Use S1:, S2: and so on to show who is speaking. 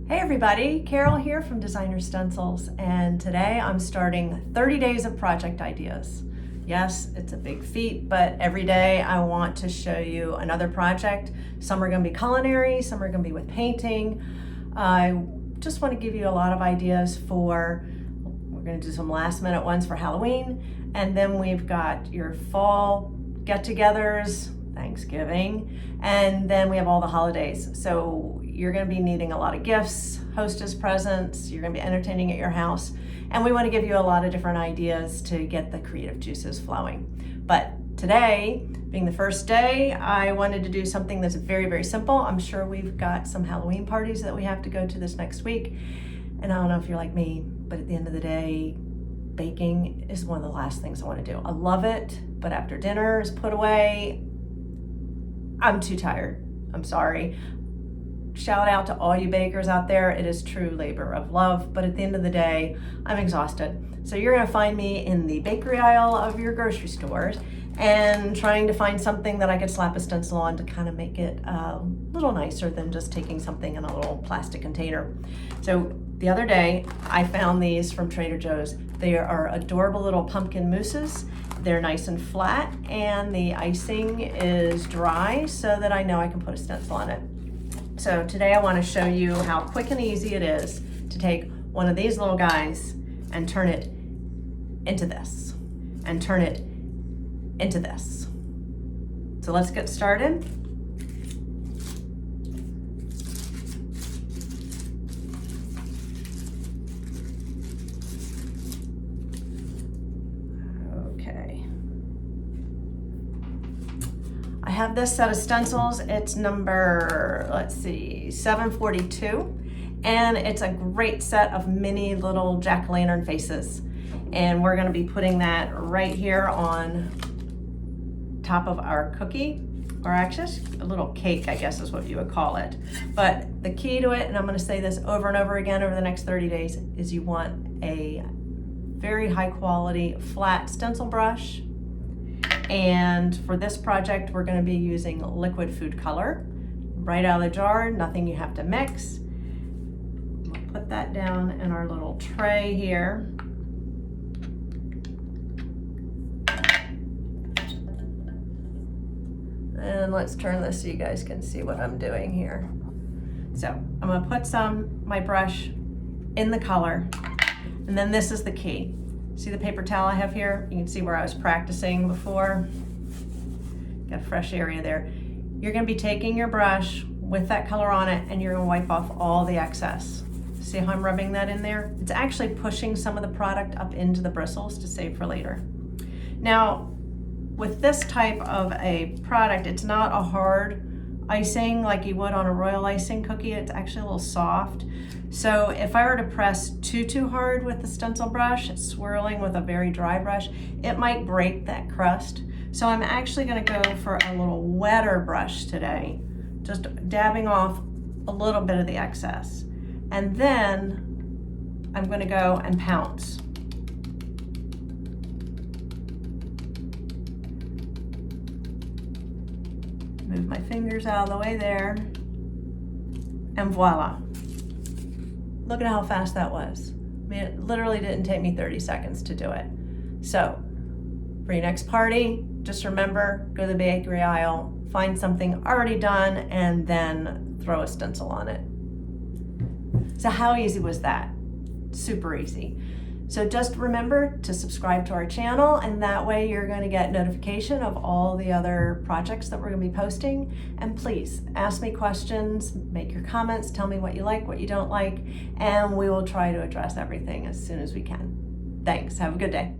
S1: Hey everybody, Carol here from Designer Stencils, and today I'm starting 30 days of project ideas. Yes, it's a big feat, but every day I want to show you another project. Some are going to be culinary, some are going to be with painting. I just want to give you a lot of ideas we're going to do some last minute ones for Halloween, and then we've got your fall get-togethers, Thanksgiving, and then we have all the holidays. So you're going to be needing a lot of gifts, hostess presents, you're going to be entertaining at your house, and we want to give you a lot of different ideas to get the creative juices flowing. But today, being the first day, I wanted to do something that's very, very simple. I'm sure we've got some Halloween parties that we have to go to this next week, and I don't know if you're like me, but at the end of the day, baking is one of the last things I want to do. I love it, but after dinner is put away, I'm too tired. I'm sorry. Shout out to all you bakers out there. It is true labor of love, but at the end of the day, I'm exhausted. So you're gonna find me in the bakery aisle of your grocery stores and trying to find something that I could slap a stencil on to kind of make it a little nicer than just taking something in a little plastic container. So the other day, I found these from Trader Joe's. They are adorable little pumpkin mousses. They're nice and flat, and the icing is dry so that I know I can put a stencil on it. So today I want to show you how quick and easy it is to take one of these little guys and turn it into this, and turn it into this. So let's get started. Okay. I have this set of stencils. It's number, 742. And it's a great set of mini little jack-o'-lantern faces. And we're gonna be putting that right here on top of our cookie, or actually a little cake, I guess is what you would call it. But the key to it, and I'm gonna say this over and over again over the next 30 days, is you want a very high quality flat stencil brush. And for this project, we're gonna be using liquid food color, right out of the jar, nothing you have to mix. We'll put that down in our little tray here. And let's turn this so you guys can see what I'm doing here. So I'm gonna put my brush in the color, and then this is the key. See the paper towel I have here? You can see where I was practicing before. Got a fresh area there. You're gonna be taking your brush with that color on it, and you're gonna wipe off all the excess. See how I'm rubbing that in there? It's actually pushing some of the product up into the bristles to save for later. Now, with this type of a product, it's not a hard icing like you would on a royal icing cookie. It's actually a little soft. So if I were to press too hard with the stencil brush, swirling with a very dry brush, it might break that crust. So I'm actually gonna go for a little wetter brush today, just dabbing off a little bit of the excess. And then I'm gonna go and pounce. Move my fingers out of the way there, and voila. Look at how fast that was. I mean, it literally didn't take me 30 seconds to do it. So for your next party, just remember, go to the bakery aisle, find something already done, and then throw a stencil on it. So how easy was that? Super easy. So just remember to subscribe to our channel, and that way you're going to get notification of all the other projects that we're going to be posting. And please ask me questions, make your comments, tell me what you like, what you don't like, and we will try to address everything as soon as we can. Thanks. Have a good day.